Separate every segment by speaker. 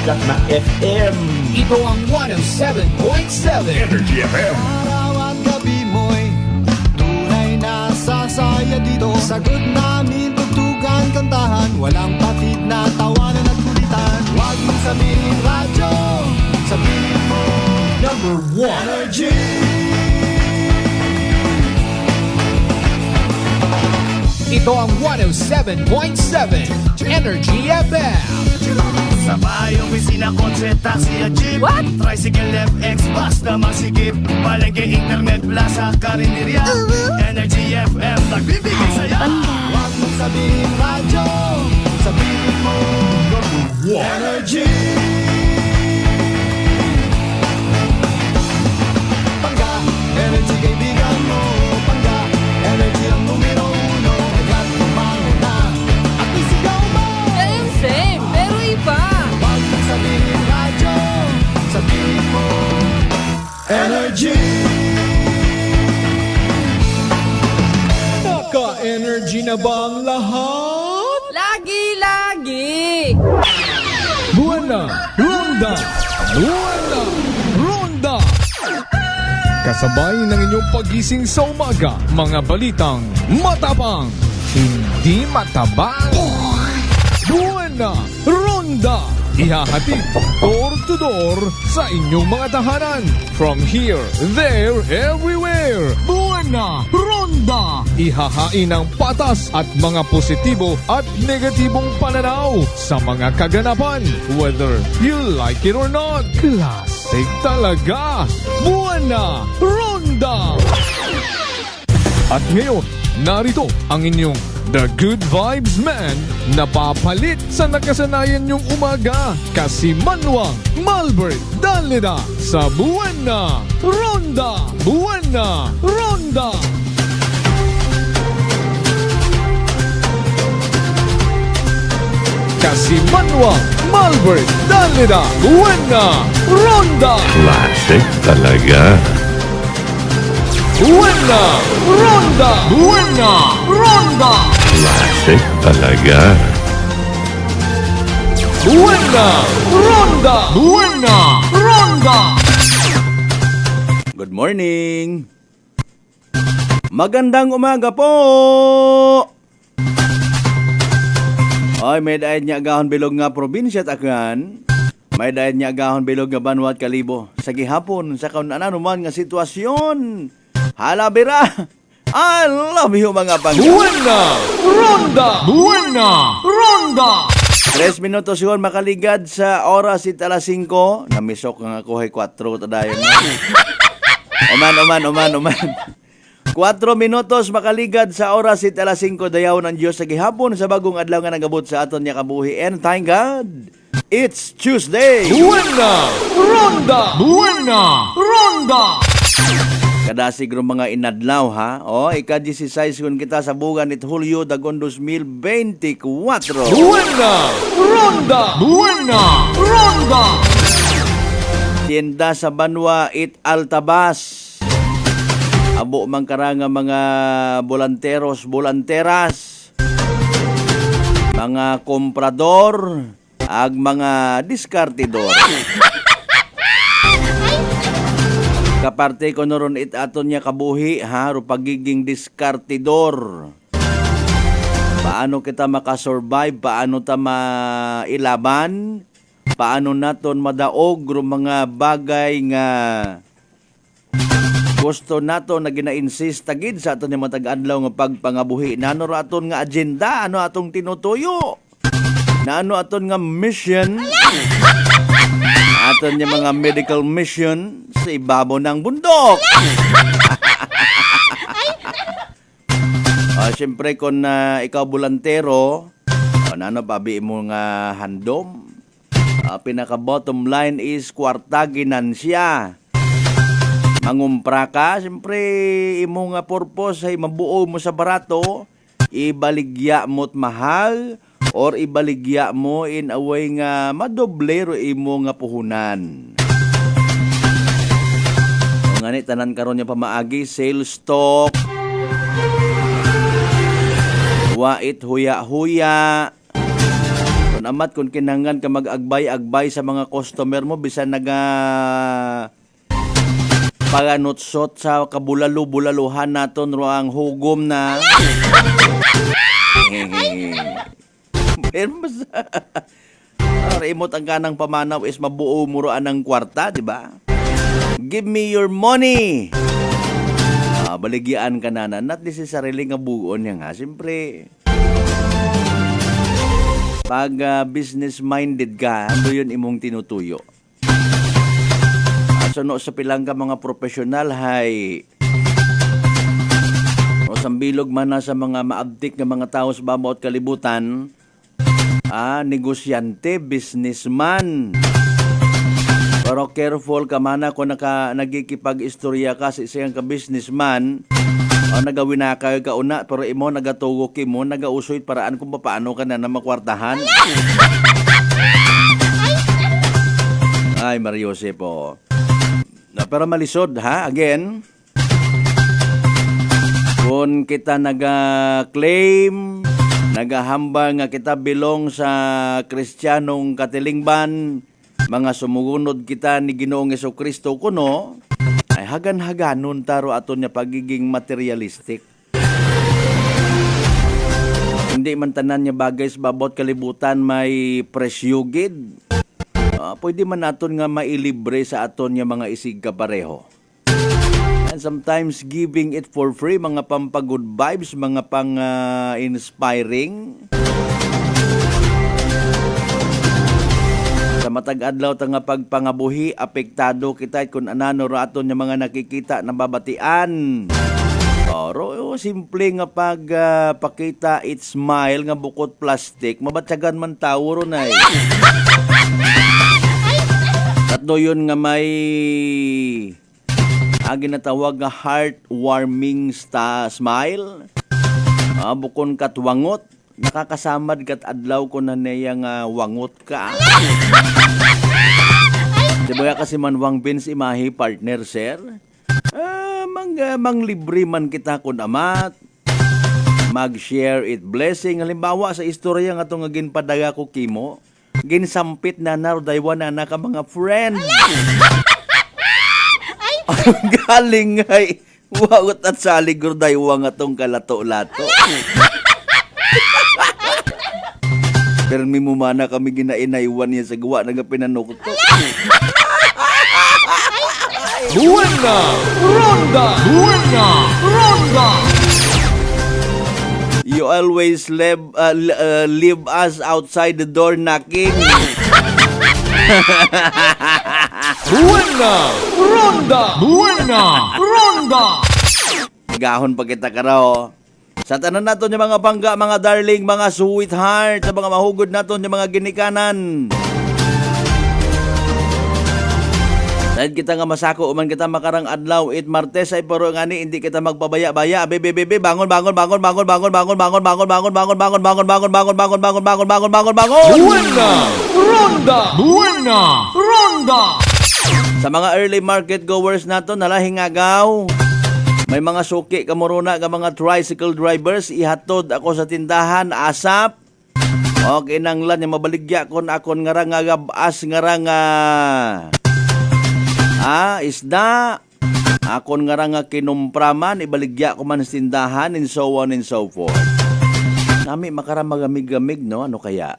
Speaker 1: sikat na FM.
Speaker 2: Ito ang 107.7
Speaker 1: Energy FM.
Speaker 3: Araw at gabi mo'y tunay na sasaya dito. Sagot namin, tugtugan, kantahan, walang patid na tawanan at kulitan. Huwag mong sabihin radyo, sabihin mo
Speaker 2: Number 1
Speaker 3: Energy.
Speaker 2: Ito ang 107.7 Energy FM.
Speaker 4: Sa bayong opisina, kotse, taxi at jeep.
Speaker 5: What?
Speaker 4: Tricycle, FX, basta masikip. Palengke, internet, plaza, karinderya. Energy FM, nagbibigay saya.
Speaker 3: Huwag mong sabihin radyo, sabihin mo Energy. Pangga, energy kaibigan mo. Pangga, energy ang numero uno. Kagat umangon na at isigaw mo.
Speaker 5: Same, pero iba.
Speaker 3: Huwag mong sabihin radyo, sabihin mo Energy.
Speaker 2: Naka-energy na ba ang lahat?
Speaker 5: Lagi-lagi.
Speaker 2: Buwana Ronda! Buwana Ronda! Kasabay ng inyong pagising sa umaga, mga balitang matapang, hindi matabang. Buwana Ronda! Ihahatid door to door sa inyong mga tahanan. From here, there, everywhere. Buwana Ronda! Ihahain ang patas at mga positibo at negatibong pananaw sa mga kaganapan. Whether you like it or not. Classic talaga! Buwana Ronda! At ngayon, narito ang inyong The Good Vibes Man na papalit sa nakasanayan niyong umaga. Kasi Manuang Malbert Dalida sa Buwana Ronda! Buwana Ronda! Kasi Manuang Malbert Dalida Buwana Ronda!
Speaker 6: Classic talaga.
Speaker 2: Buwana Ronda! Buwana Ronda!
Speaker 6: Classic talaga.
Speaker 2: Buwana Ronda! Buwana Ronda!
Speaker 7: Good morning! Magandang umaga po! Ay, may dayon niya agahon bilog nga probinsya takan. May dayon niya agahon bilog nga banwa at kalibo. Sa gihapon, sa kaunananuman nga sitwasyon. Halabira! I love you mga pangga!
Speaker 2: Buwana Ronda! Buwana Ronda!
Speaker 7: 3 minutos yun makaligad sa oras it alas 5. Namisok nga ako ay 4 tadayon nga. Oman. 4 minutos makaligad sa oras it alas 5 dayaw ng Diyos sa gihapon sa bagong adlaw nga nagabot sa aton niya kabuhi. And thank God, it's Tuesday!
Speaker 2: Buwana Ronda! Buwana Ronda!
Speaker 7: Kada siguro mga inadlaw ha. O, ika-16 kun kita sa bugan it Hulyo dagon 2024.
Speaker 2: Buwana Ronda! Buwana Ronda!
Speaker 7: Tienda sa Banwa it Altabas. Abo man karanga mga bolanteros, bolanteras. Mga komprador, ag mga diskartidor. Kaparte ko noron it aton niya kabuhi ha, ro pagiging diskartidor. Paano kita makasurvive, paano ta mailaban, paano naton madaog ro mga bagay nga gusto nato na gina-insist tagid sa aton ni matag-adlaw nga pagpangabuhi. Nano ra aton nga agenda, ano atong tinutuyo? Naano aton nga mission? Aton niya mga medical mission sa ibabaw ng bundok. Siyempre kung ikaw bulantero, ano pabi mo nga handom, pinaka bottom line is kwarta ginansya. Mangumpra ka, siyempre imo nga purpose ay mabuo mo sa barato, ibaligya mo't mahal, or ibaligya mo in a way nga madoble ro imo nga puhunan. Ngani tanan karon nya pamaagi sales stock. Wait huya-huya. Kung amat, kung kinanglan ka mag-agbay-agbay sa mga customer mo, bisan paganutsot sa kabulalo-bulaluhan naton ro ang hugom na. Pero mas remote ang kanang pamanaw is mabuo mo ro anang kwarta, di ba? Give me your money. Baligyan ka na not necessarily nga buon niya nga. Siyempre, pag business-minded ka, ano yun imong tinutuyo? Suno sa pilang ka mga profesional, hay, o sambilog man na sa mga maabtik ng mga tao sa bawat kalibutan, negosyante, businessman. Pero careful ka mana kung nagkikipag-istorya ka sa isang ka-businessman, o nagawin na kayo kauna, pero imo nagatugo mo, nagausoy paraan kung paano ka na makwartahan. Ay, Mariose po. Pero malisod, ha? Again, kung kita naga-claim, nagahambal nga kita belong sa Kristiyanong katilingban, mga sumugunod kita ni Ginoong Jesucristo kuno, ay hagan-haganon taro aton niya pagiging materialistic. Hindi man tanan niya bagay sa babot kalibutan may presyugid. Pwede man naton nga mailibre sa aton niya mga isig kapareho. And sometimes giving it for free, mga pampagod vibes, mga pang-inspiring. Sa matag adlaw ta nga pagpangabuhi, apektado kita kung anano ra aton niya mga nakikita na babatian. Pero simple nga pakita it smile nga bukod plastic, mabatyagan man tawo ron ay. Tatlo yun nga may ginatawag nga heartwarming smile. Bukon kat wangot, nakakasamad kat adlaw ko na niya nga wangot ka. Diba kasi manwang bins imahi partner, sir? Manglibre man kita kun amat. Mag-share it blessing. Halimbawa sa istorya nga itong ginpadaga ko kimo, ginsampit na daywan na ka mga friend. Galing ay wawat at saligor daywa nga tong kalato-lato. Pero mi mumana kami ginainaywan niya sa gawa nga pinanukto.
Speaker 2: Buena Ronda! Buena Ronda!
Speaker 7: You always leave us outside the door knocking.
Speaker 2: Buena Ronda! Buena Ronda!
Speaker 7: Gahon pa kita karaw. Sa tanan naton yung mga bangga, mga darling, mga sweetheart, sa mga mahugod naton yung mga ginikanan. Dahil kita nga masako, uman kita makarang adlaw, it Martes ay pero ngani hindi kita magpabaya-baya. Bebe, bangon.
Speaker 2: Buena Ronda! Buena Ronda!
Speaker 7: Sa mga early market goers naton, nalahingagaw. May mga suki kamuruna ka mga tricycle drivers, ihatod ako sa tindahan, asap. Okay nang lan yung mabaligya kon akon nga gabas nga isda. Akon nga kinumpraman, ibaligya ko man sa tindahan, and so on and so forth. Nami magamig-gamig, no? Ano kaya?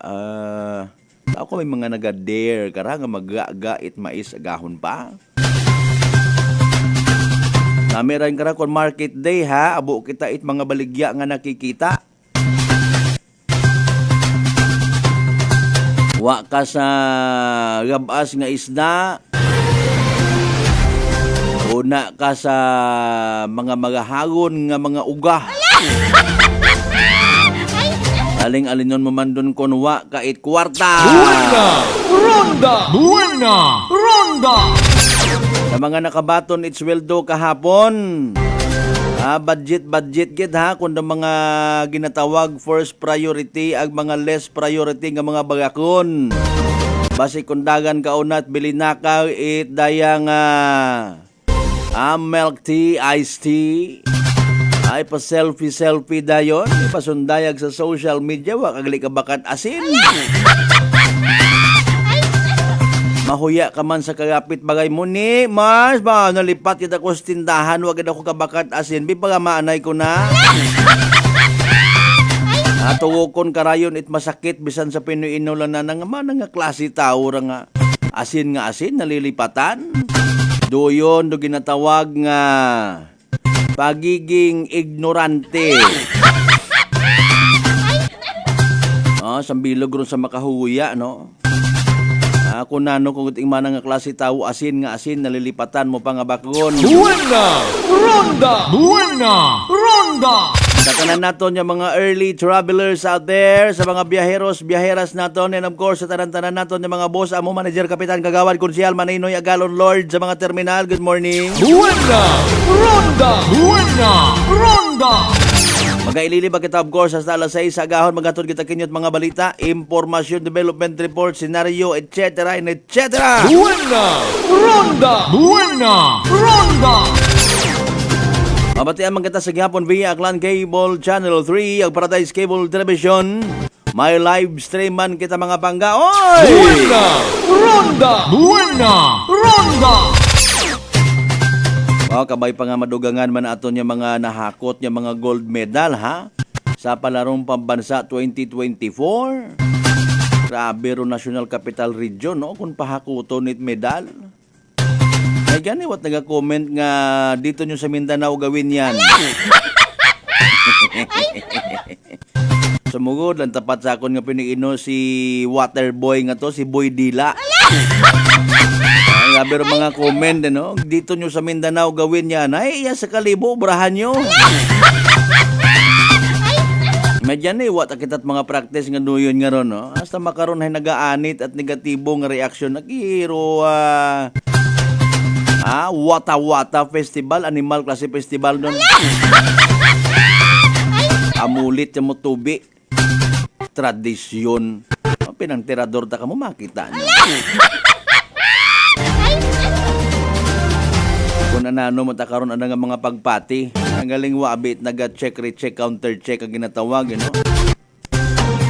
Speaker 7: Ako may mga naga-dare, nga mag-gait mais agahon pa. Nami rin kon market day, ha? Abo kita it mga baligya nga nakikita. Wa ka sa gabas nga isda. Una ka sa mga magahagon nga mga uga. Aling-alinon mo man dun kon wa kait kwarta.
Speaker 2: Buena Ronda! Buena Ronda!
Speaker 7: Sa mga nakabaton it sweldo kahapon. Budget gid ha kun mga ginatawag first priority ag mga less priority nga mga bagakon. Basi kung dagan ka unat bili na ka it dayang milk tea, iced tea. Ay pa selfie dayon, ipasundayag sa social media, wa kagli ka bakat asin. Mahuya ka man sa kagapit bagay mo ni Mars ba nalipat kita ko sa tindahan, wag ako kabakat asin, bi pagamaanay ko na. Atawokon karayon it masakit bisan sa pinuinulan na nga nga klase tao ra nga asin nalilipatan. Doyon do ginatawag nga pagiging ignorante. Sambilog ron sa makahuya, no? Kung nano kung iting manang nga klase tao asin nalilipatan mo pa nga bakgon.
Speaker 2: Buena ronda. Buena ronda.
Speaker 7: Sa tanan naton yung mga early travelers out there, sa mga biyaheras naton, and of course sa tanan naton yung mga boss, amo manager, kapitan, kagawad, konsyal, maninoy, agalon, lord sa mga terminal. Good morning.
Speaker 2: Buena ronda. Buena ronda.
Speaker 7: Magailili ba kita of course sa alas 6 sa agahon, magatod kita kinyot mga balita, impormasyon, development report, senaryo, etc. and etc.
Speaker 2: Buena ronda. Buena ronda.
Speaker 7: Mabatian man kita sa gihapon via Aklan Cable Channel 3, ang Paradise Cable Television. May live stream man kita mga pangga. Oy!
Speaker 2: Buena ronda. Buena ronda.
Speaker 7: Kabay pa nga madugangan man aton yung mga nahakot yung mga gold medal, ha? Sa palarong pambansa 2024. Grabe ro National Capital Region, no? Kung pahakuton it medal. Ay gani, wat naga-comment nga dito nyo sa Mindanao gawin yan. Sumugod lang tapat sa akon nga piniino si Waterboy nga to, si Boy Dila. Ay, grabe ro mga comment, no? Dito nyo sa Mindanao gawin yan. Ay, sa kalibo, brahan nyo. Medyan wat akitat mga practice nga nuyon nga ron, no? Hasta makaroon ay nagaanit at negatibo nga reaksyon. Nagihiro, Wata-Wata Festival, Animal Klase Festival doon. Amulit yung tubi. Tradisyon. Pinangtirador ta ka mo makita nyo. Kung anano matakaroon nga mga pagpati. Ang galing wabit, naga-check, recheck, counter-check ang ginatawag, no?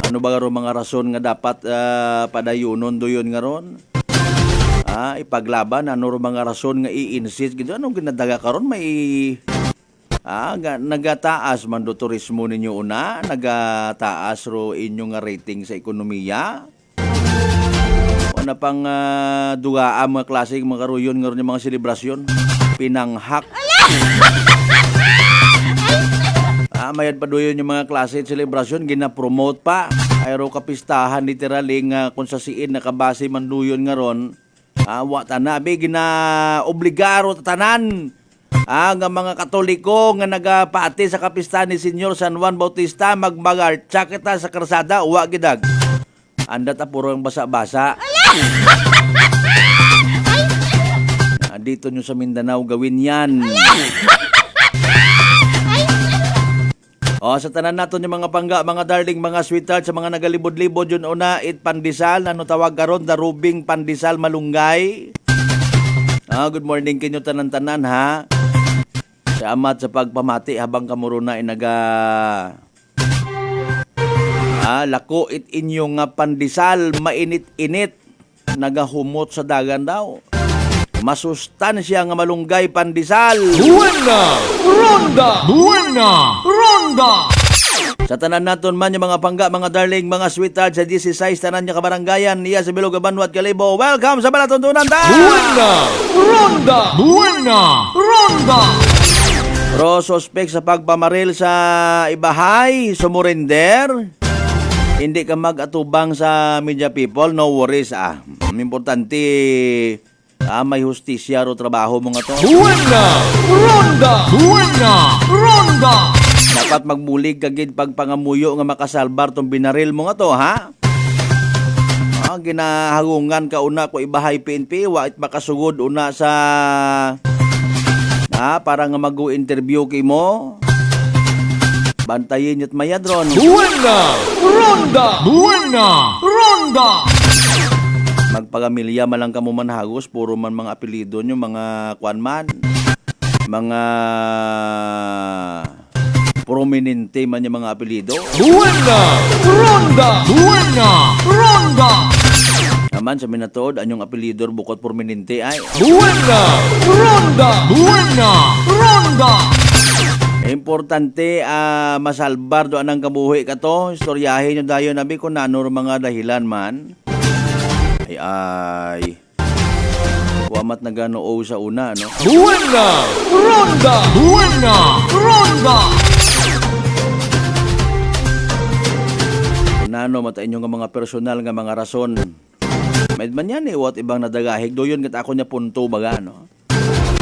Speaker 7: Ano ba ro mga rason nga dapat padayunon doyon nga ron? Ipaglaban, ano ro mga rason nga i-insist gito, anong ginadaga karon may nagataas man do turismo ninyo una, nagataas ro inyo nga rating sa ekonomiya. Ano pang dugaan mga klase mga karuyon nga ron yung mga selebrasyon, pinanghak. Mayad pa doon yung mga klase at selebrasyon, gina-promote pa. Ayro kapistahan literally nga kung sa siin nakabase man doon nga ron. Wata na, gina-obligaro tatanan. Nga mga Katoliko nga nagapati sa kapistahan ni Senyor San Juan Bautista, magmagartsa kita sa karsada, uwa gidag. Anda ta puro ang basa-basa. Dito nyo sa Mindanao gawin yan. Sa tanan naton yung mga pangga, mga darling, mga sweetheart, sa mga nagalibod-libod yun una, pandesal, ano tawag karon, darubing pandesal malunggay. Good morning kinyo tanan-tanan, ha? Sa amat sa pagpamati habang kamuruna lako it inyong pandesal, mainit-init, nagahumot sa dagan daw. Masustansya nga malunggay pandesal.
Speaker 2: Buena ronda. Buena ronda.
Speaker 7: Sa tanan naton man yung mga pangga, mga darling, mga sweetheart sa 16 tanan niya kabaranggayan niya sa Bilog Banwat Kalibo. Welcome sa Balatuntunan ta.
Speaker 2: Buena ronda. Buena ronda.
Speaker 7: Pro suspect sa pagpamaril sa ibahay, sumurinder. Hindi ka mag-atubang sa media people, no worries. Importante may hustisya ro trabaho mo nga to.
Speaker 2: Buena ronda. Buena ronda.
Speaker 7: Dapat magbulig kagid pagpangamuyo nga makasalbar tong binaril mo nga to, ha? Ginahagungan ka una ko ibahay PNP, wa it makasugod una sa para nga mag-interview kay mo. Bantayin yo't mayadron.
Speaker 2: Buena ronda. Buena ronda.
Speaker 7: Magpagamilya malang kamo manhagos, puro man mga apelido nyo, mga kwanman, mga prominente man yung mga apelido.
Speaker 2: Buena! Ronda! Buena! Ronda!
Speaker 7: Naman sa minatood, anyong apelidor bukod prominente ay
Speaker 2: Buena! Ronda! Buena! Ronda!
Speaker 7: importante masalbar do anang kabuhi ka to. Istoryahin yung dayo nabi kung nanor mga dahilan man. Ay. Wamat na gano sa una, no?
Speaker 2: Buena! Ronda! Buena! Ronda!
Speaker 7: Kung nano matain yung mga personal nga mga rason. May man yan what ibang nadagahig. Do yun kita ako niya punto baga, no?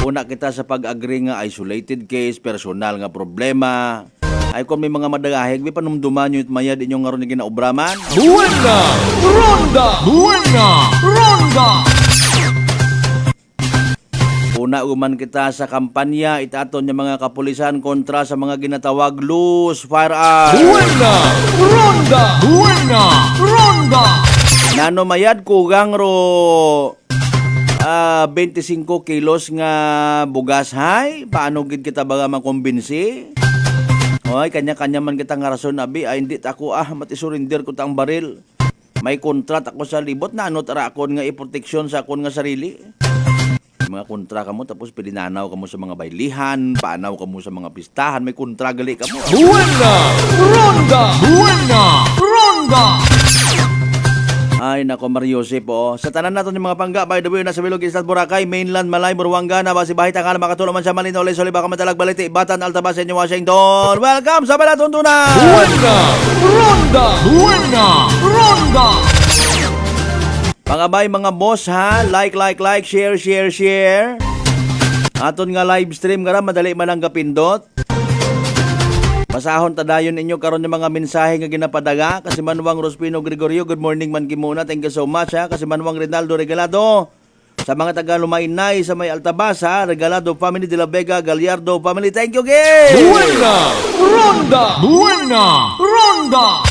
Speaker 7: Una kita sa pag-agree nga isolated case, personal nga problema. Ay kung may mga madagahig, may panumduman nyo itmayad inyong nga ron yung ginaubraman.
Speaker 2: Buena! Ronda! Buena! Ronda!
Speaker 7: Una uman kita sa kampanya, itaton yung mga kapulisan kontra sa mga ginatawag loose firearms.
Speaker 2: Buena! Ronda! Buena! Ronda!
Speaker 7: Nano mayad kugang ro 25 kilos nga bugas hay. Paano gid kita baga makumbinsi? Oy, kanya-kanya man kita nga rason abi ay hindi ako mati-surrender ko tang baril. May kontrat ako sa libot na ano tara akon nga iproteksyon sa akon nga sarili. Mga kontra ka mo tapos pilinanaw ka mo sa mga bailihan, paanaw ka mo sa mga pistahan, may kontra gali ka mo.
Speaker 2: Buena! Ronda! Buena! Ronda!
Speaker 7: Ay nako Mario Jose po. Sa tanan nato ni mga pangga by the way nasa Bilog Islas Boracay, Mainland, Malay, Buruanga na basi bahit ang makatulong man sa Malino, Leyte, baka matalag balite, Batan, Altabas, New Washington. Welcome sa Balatuntunan.
Speaker 2: Buena! Ronda! Buena! Ronda!
Speaker 7: Pangabay mga boss ha, like, share. Aton nga live stream gara madali man ang kapindot. Pasahon tadayon inyo karon yung mga mensahe nga ginapadaga. Kasi Manuang Rospino Gregorio, good morning man kimuna. Thank you so much ha. Kasi Manuang Rinaldo Regalado. Sa mga taga Lumaynay, sa may Altabas ha. Regalado family de la Vega, Gallardo family. Thank you guys!
Speaker 2: Buena! Ronda! Buena! Ronda!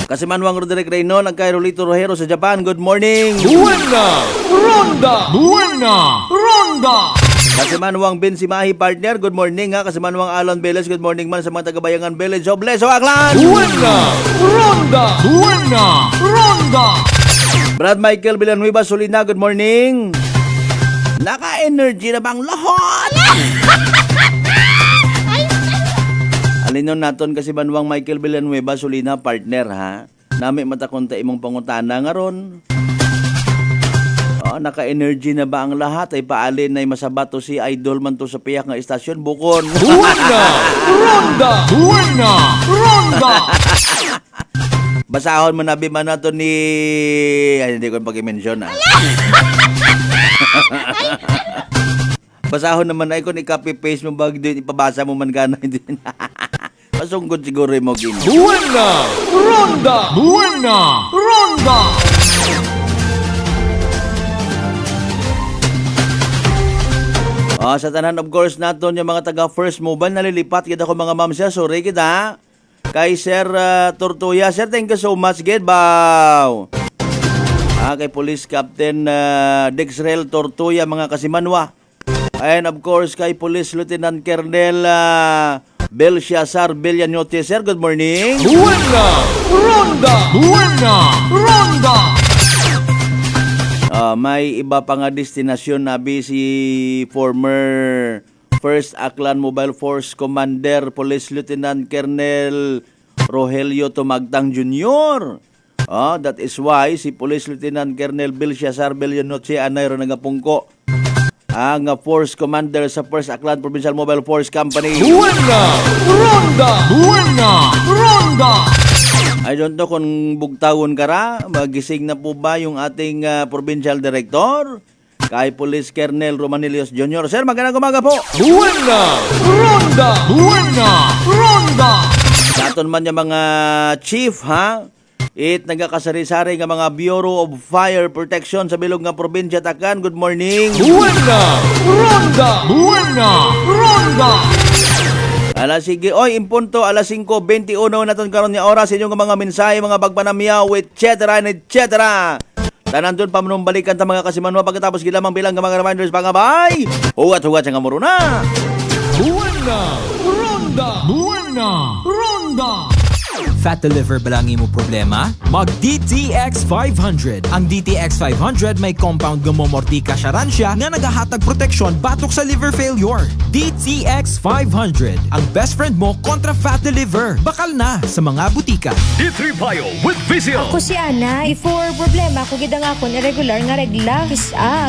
Speaker 7: Kasi Manuang Roderick Reynon, ang kay Rolito Rojero sa Japan. Good morning!
Speaker 2: Buena! Ronda! Buena! Ronda!
Speaker 7: Kasi Manuang Ben Simahi partner, good morning ha. Kasi Manuang Alon Beles, good morning man sa mga taga-bayangan Beles. Jobless o Aklan!
Speaker 2: Buena! Ronda! Buena! Ronda!
Speaker 7: Brad Michael Villanueva Solina, good morning! Naka-energy na bang lahat? Alinon naton kasi Manuang Michael Villanueva Solina partner ha. Nami matakonta imong pangutana nga ron. Naka-energy na ba ang lahat? Ay paalin na masabato si Idol man to sa piyak nga istasyon. Bukon.
Speaker 2: Buena! Ronda! Buena! Ronda!
Speaker 7: Basahon mo nabi man nato ni... Ay, hindi ko pag-mention Basahon naman ay kung i-copy-paste mo bag din, ipabasa mo man gana din. Pasunggod siguro mo gini.
Speaker 2: Buena! Ronda! Buena! Ronda!
Speaker 7: Sa tanan of course naton yung mga taga First Mobile nalilipat kita ko mga ma'am siya. Sorry kita. Kay Sir Tortuya. Sir, thank you so much. Get bow. Kay Police Captain Dexrel Tortuya mga kasimanwa. And of course kay Police Lieutenant Colonel Belshazar Villanote. Sir, good morning.
Speaker 2: Buena! Ronda! Buena! Ronda!
Speaker 7: May iba pa nga destinasyon nabi si former First Aklan Mobile Force Commander Police Lieutenant Colonel Rogelio Tumagtang Jr. That is why si Police Lieutenant Colonel Belshazar Villanote anay ro nagapungko ang Force Commander sa First Aklan Provincial Mobile Force Company.
Speaker 2: Buena! Ronda! Buena! Ronda!
Speaker 7: I don't know kung bugtawon ka ra, magising na po ba yung ating Provincial Director? Kay Police Colonel Romanilios Jr. Sir, magandang umaga po.
Speaker 2: Buena! Ronda! Buena! Ronda!
Speaker 7: Sa aton man yung mga chief ha, nagakasari-sari nga mga Bureau of Fire Protection sa bilog nga probinsya Takan. Good morning.
Speaker 2: Buena! Ronda! Buena! Ronda!
Speaker 7: Alas sige, oy, impunto, alas 5:21 naton karon nga oras inyong mga mensahe, mga bagpanamyaw, etc. Tanan doon pamunumbalikan ta mga kasimanwa pagkatapos gilamang bilang nga mga reminders pangabay. Huwat sa nga muruna.
Speaker 2: Buena! Ronda! Ronda Buena Ronda.
Speaker 1: Fat liver ba lang mo problema? Mag DTX 500. Ang DTX 500 may compound gumomortika siya nga nagahatag proteksyon batok sa liver failure. DTX 500. Ang best friend mo kontra fat liver. Bakal na sa mga butika.
Speaker 4: D3 Bio with Vizio.
Speaker 8: Ako si Ana, before problema ko gid ang akon irregular nga regla.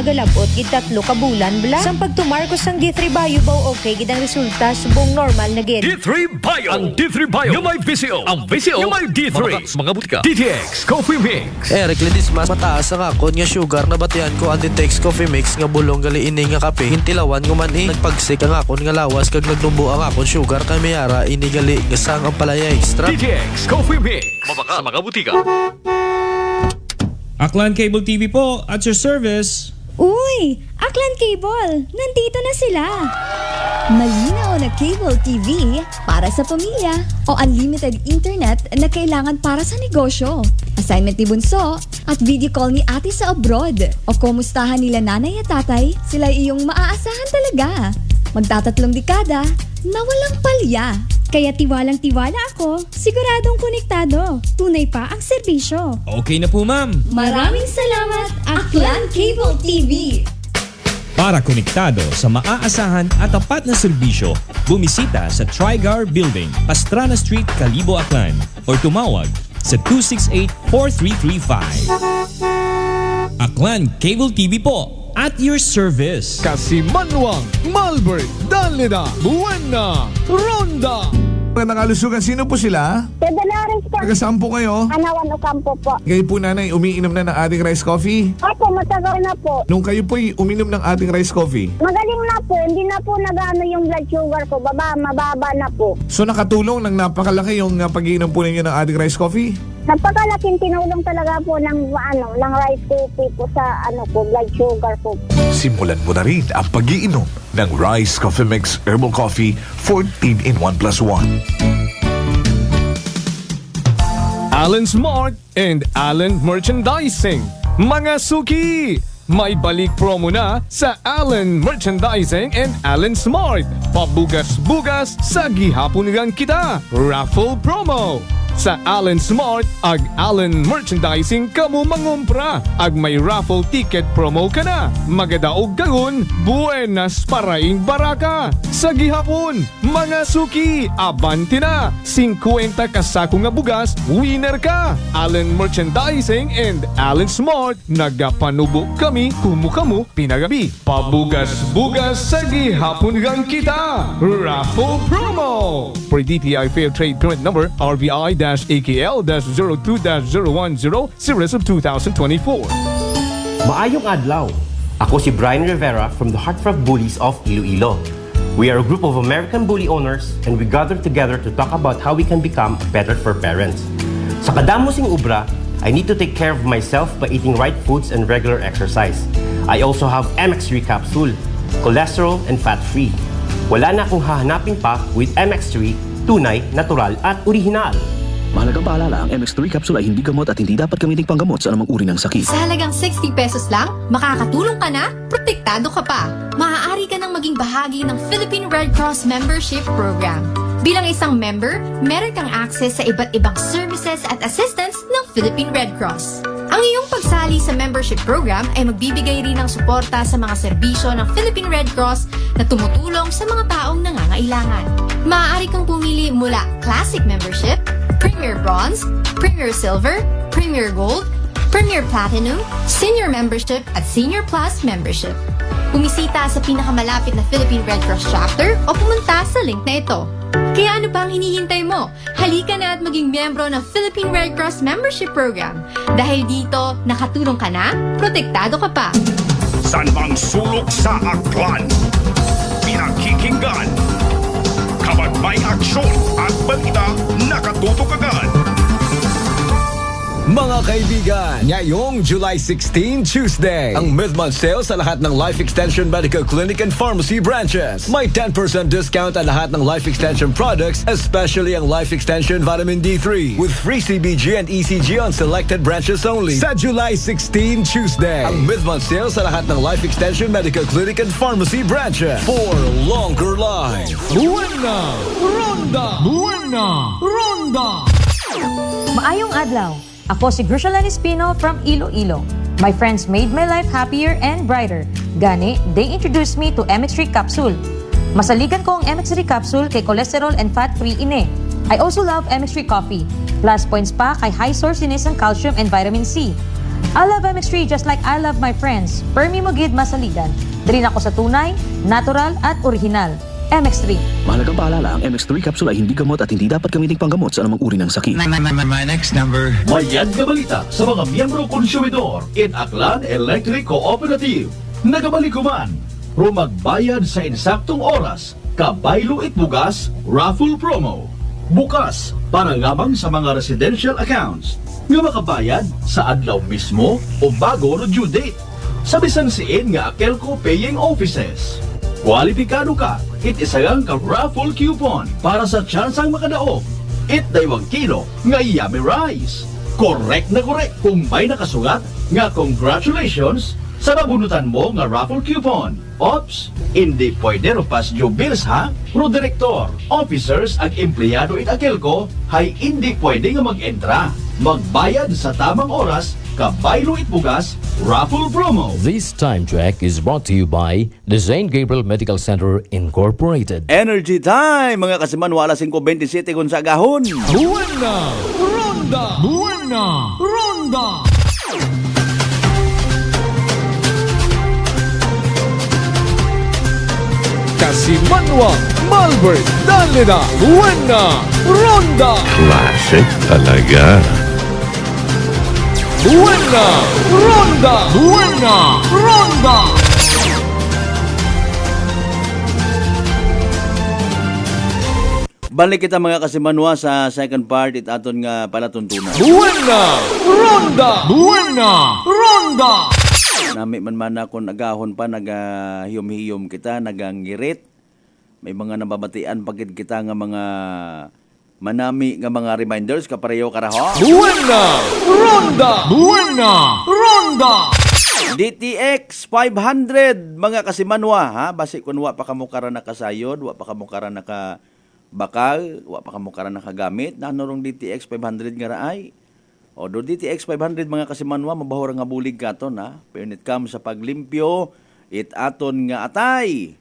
Speaker 8: Galabot gid 3 ka bulan bla. Sang pagtumar ko sang D3 Bio baw okay gid ang resulta subong normal na gid.
Speaker 4: D3 Bio. Ang D3 Bio yung may Vizio. Ang Vizio yung may D3. Mga butika. DTX Coffee Mix.
Speaker 9: Recledis mas mataas ang akon nga sugar na batian ko ang Ditex Coffee Mix nga bulong gali ini nga kape. Hintilawan ko man nagpagsik ang akon nga lawas kag nagdumbo ang akon sugar kay mayara ini gali nga sang ang palaya extra.
Speaker 4: DTX Coffee Mix. Mabaka sa mga butika.
Speaker 10: Aklan Cable TV po, at your service.
Speaker 8: Uy, Aklan Cable, nandito na sila. Malinaw na cable TV para sa pamilya o unlimited internet na kailangan para sa negosyo. Assignment ni Bunso at video call ni ate sa abroad o kumustahan nila nanay at tatay, sila iyong maaasahan talaga. Magtatatlong dekada na walang palya. Kaya tiwalang-tiwala ako, siguradong konektado. Tunay pa ang serbisyo.
Speaker 10: Okay na po ma'am.
Speaker 8: Maraming salamat, Aklan Cable TV.
Speaker 10: Para konektado sa maaasahan at tapat na serbisyo, bumisita sa Trigar Building, Pastrana Street, Calibo, Aklan o tumawag sa 268-4335. Aklan Cable TV po, at your service.
Speaker 2: Kasimanwang Malbert Danlida Buena Ronda.
Speaker 11: Magandang kalusugan. Sino po sila?
Speaker 12: Pedalares po.
Speaker 11: Taga saan po kayo?
Speaker 12: Anawan Ocampo po.
Speaker 11: Kayo po nanay, umiinom na ng ating rice coffee?
Speaker 12: Opo, matagal na po.
Speaker 11: Nung kayo po'y uminom ng ating rice coffee,
Speaker 12: Magaling na po. Hindi na po nagano yung blood sugar ko. Mababa na po.
Speaker 11: so nakatulong ng napakalaki yung pag-iinom po ninyo ng ating rice coffee?
Speaker 12: Napakalaking tinulong talaga po ng rice coffee po sa blood sugar po.
Speaker 13: Simulan mo na rin ang pag-iinom ng Rice Coffee Mix Herbal Coffee 14 in 1 plus 1.
Speaker 2: Allen Smart and Allen Merchandising. Mga suki! May balik promo na sa Allen Merchandising and Allen Smart. Pabugas-bugas sa gihapon kita. Raffle promo. Sa Allen Smart, ag Allen Merchandising kamo mangumpra. Ag may raffle ticket promo ka na. Magadaog gagun, buenas paraing baraka. Sa gihapon, mga suki, abanti na. 50 kasako nga bugas, winner ka. Allen Merchandising and Allen Smart, nagapanubo kami kumukamu pinagabi. Pabugas-bugas sa gihapon gang kita. Raffle promo. For DTI Fair Trade Permit Number RBI-AKL-02-010 Series of 2024.
Speaker 14: Maayong adlaw. Ako si Brian Rivera from the Heartthrob Bullies of Iloilo. We are a group of American bully owners and we gather together to talk about how we can become better for parents. Sa kadamosing ubra, I need to take care of myself by eating right foods and regular exercise. I also have MX3 capsule, cholesterol and fat-free. Wala na akong hahanapin pa with MX3, tunay, natural at orihinal.
Speaker 15: Mahalagang paalala, ang MX3 capsule ay hindi gamot at hindi dapat gamitin panggamot sa anumang uri ng sakit.
Speaker 16: Sa halagang 60 pesos lang, makakatulong ka na, protektado ka pa. Maaari ka nang maging bahagi ng Philippine Red Cross Membership Program. Bilang isang member, meron kang access sa iba't ibang services at assistance ng Philippine Red Cross. Ang iyong pagsali sa membership program ay magbibigay rin ng suporta sa mga serbisyo ng Philippine Red Cross na tumutulong sa mga taong nangangailangan. Maaari kang pumili mula Classic Membership, Premier Bronze, Premier Silver, Premier Gold, Premier Platinum, Senior Membership at Senior Plus Membership. Bumisita sa pinakamalapit na Philippine Red Cross chapter o pumunta sa link na ito. Kaya ano pa ang hinihintay mo? Halika na at maging miyembro ng Philippine Red Cross Membership Program. Dahil dito, nakatulong ka na, protektado ka pa.
Speaker 4: San bang sulok sa Aklan? Pinakikinggan. Kapag may aksyon at balita, nakatutok agad.
Speaker 17: Mga kaibigan, ngayong July 16, Tuesday, ang mid-month sale sa lahat ng Life Extension Medical Clinic and Pharmacy branches. May 10% discount ang lahat ng Life Extension products, especially ang Life Extension Vitamin D3, with free CBG and ECG on selected branches only. Sa July 16, Tuesday, ang mid-month sale sa lahat ng Life Extension Medical Clinic and Pharmacy branches for longer life.
Speaker 2: Buena! Ronda! Buena! Ronda!
Speaker 18: Maayong adlaw. Ako si Grushalan Espino from Iloilo. My friends made my life happier and brighter. Gani, they introduced me to MX3 capsule. Masaligan ko ang MX3 capsule kay cholesterol and fat-free ine. I also love MX3 coffee. Plus points pa kay high source dinis ng calcium and vitamin C. I love MX3 just like I love my friends. Permi mo gid masaligan. Diri na ako sa tunay, natural at original. MX3.
Speaker 15: Mahalagang paalala, ang MX3 capsule ay hindi gamot at hindi dapat gamiting panggamot sa anumang uri ng sakit.
Speaker 19: My next number.
Speaker 4: Mayad nga balita sa mga miyembro konsumidor in Aklan Electric Cooperative. Nagabalik man, ro magbayad sa insaktong oras, kabaylo itbugas, raffle promo. Bukas, para lamang sa mga residential accounts, nga makabayad sa adlaw mismo o bago no due date. Sa bisan siin nga Akelco paying offices. Kwalipikado ka, itisagang ka raffle coupon para sa tsansang makadaog. It daywang kilo nga yummy rice. Correct na correct kung may nakasugat nga congratulations sa nabunutan mo nga raffle coupon. Ops, hindi pwede ro pas bills ha? Pro direktor, officers ag empleyado it Akelco hay hindi pwede nga mag-entra. Magbayad sa tamang oras, kabaylo itbugas, raffle promo.
Speaker 20: This time check is brought to you by the St. Gabriel Medical Center Incorporated.
Speaker 7: Energy time, mga kasiman, wala 5:27 kung sa gahon.
Speaker 2: Buena! Ronda! Buena! Ronda! Kasimanwa, Malbert, Dalida, Buena! Ronda!
Speaker 6: Classic talaga.
Speaker 2: Buena! Ronda! Buena! Ronda!
Speaker 7: Balik kita mga kasimanwa sa second part it aton nga palatuntunan.
Speaker 2: Buena! Ronda! Buena! Ronda!
Speaker 7: Nami man ako nagahon pa, nagahiyom-hiyom kita, nagangirit. May mga nababatian pagid kita nga mga manami nga mga reminders kapareho karaho.
Speaker 2: Buena! Ronda! Buena! Ronda!
Speaker 7: DTX 500 mga kasimanwa ha, basi kun wa pa kamo karon nakasayod, wa pa kamo karon nakabakal, wa pa kamo karon nakagamit, nanurong DTX 500 nga raay. O do DTX 500 mga kasimanwa mabahor nga bulig katon ha. When it comes sa paglimpyo, it aton nga atay.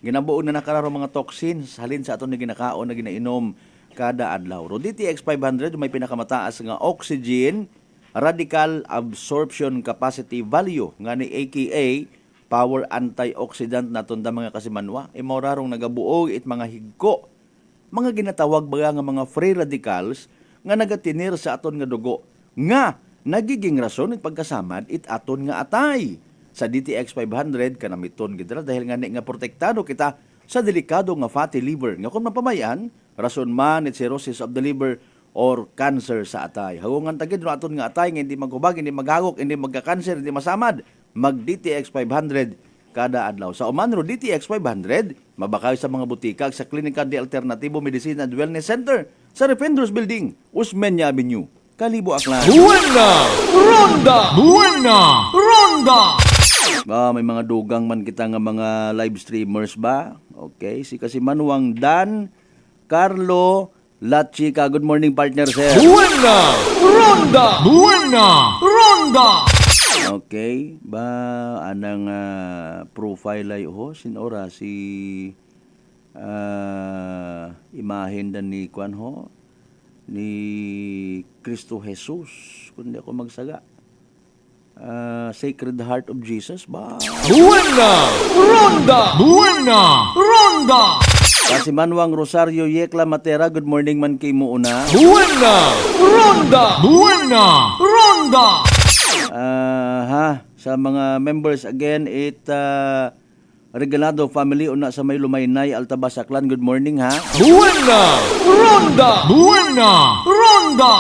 Speaker 7: Ginabuon na nakararo mga toxins halin sa aton na ginakaon na ginainom kada adlaw. Ro DTX 500 may pinakamataas nga oxygen radical absorption capacity value nga ni aka power antioxidant naton da mga kasimanwa. Imorarong nagabuog it mga higko. Mga ginatawag ba nga mga free radicals nga nagatinir sa aton nga dugo nga nagiging rason it pagkasamad it aton nga atay. Sa DTX 500 kanamiton gidra dahil nga nga protektado kita sa delikado nga fatty liver nga kung mapamayan rason man it cirrhosis of the liver or cancer sa atay. Hagungan tagid no aton nga atay nga hindi maghubag, hindi maghagok, hindi magka-cancer, hindi masamad. Mag DTX 500 kada adlaw. Sa uman ro DTX 500 mabakay sa mga butika sa Klinika de Alternativo Medicine and Wellness Center sa Defenders Building, Usmeña Avenue, Kalibo, Aklan.
Speaker 2: Buena! Ronda! Buena! Ronda!
Speaker 7: May mga dugang man kita nga mga live streamers ba? Okay, si Kasimanwang Dan Carlo Lachica. Good morning, partner, sir.
Speaker 2: Buena! Ronda! Buena! Ronda!
Speaker 7: Okay, ba anang profile ay sinora si imahen dan ni Kwan ho ni Cristo Jesus kundi ako magsaga. Sacred Heart of Jesus ba?
Speaker 2: Buena! Ronda! Buena! Ronda!
Speaker 7: Kasi Manwang Rosario Yekla Matera, good morning man kay mo una.
Speaker 2: Buena! Ronda! Buena! Ronda!
Speaker 7: Sa mga members again, Regalado family una sa may Lumaynay, Altabas, Aklan, good morning ha.
Speaker 2: Buena! Ronda! Buena! Ronda!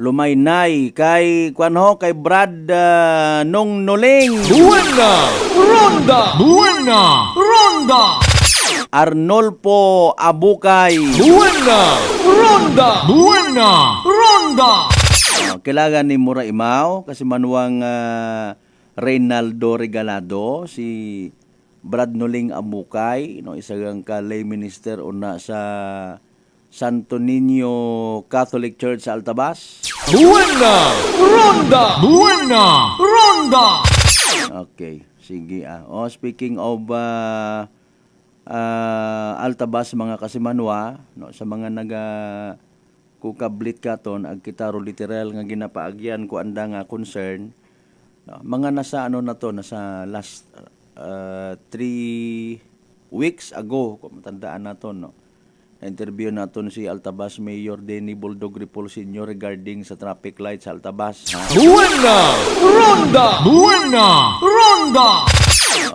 Speaker 7: lumaynay kay kay Brad Nong Noling.
Speaker 2: Buena! Ronda! Buena! Ronda!
Speaker 7: Arnolfo Abukay.
Speaker 2: Buena! Ronda! Buena! Ronda!
Speaker 7: Kailangan ni Mura Imaw kasi manuang Reynaldo Regalado, si Brad Noling Abukay, no, isang lay minister una sa Santo Niño Catholic Church sa Altabas.
Speaker 2: Buena! Ronda! Buena! Ronda!
Speaker 7: Okay, sige. Speaking of Altabas, mga kasimanwa, no, sa mga kukablit katon ag kitaro literal nga ginapaagyan ko anda nga concern, no, mga nasa nasa last 3 weeks ago, kung matandaan naton, no, interview naton si Altabas Mayor Denny Buldog Ripol Sr. regarding sa traffic lights sa Altabas.
Speaker 2: Buena! Ronda! Buena! Ronda!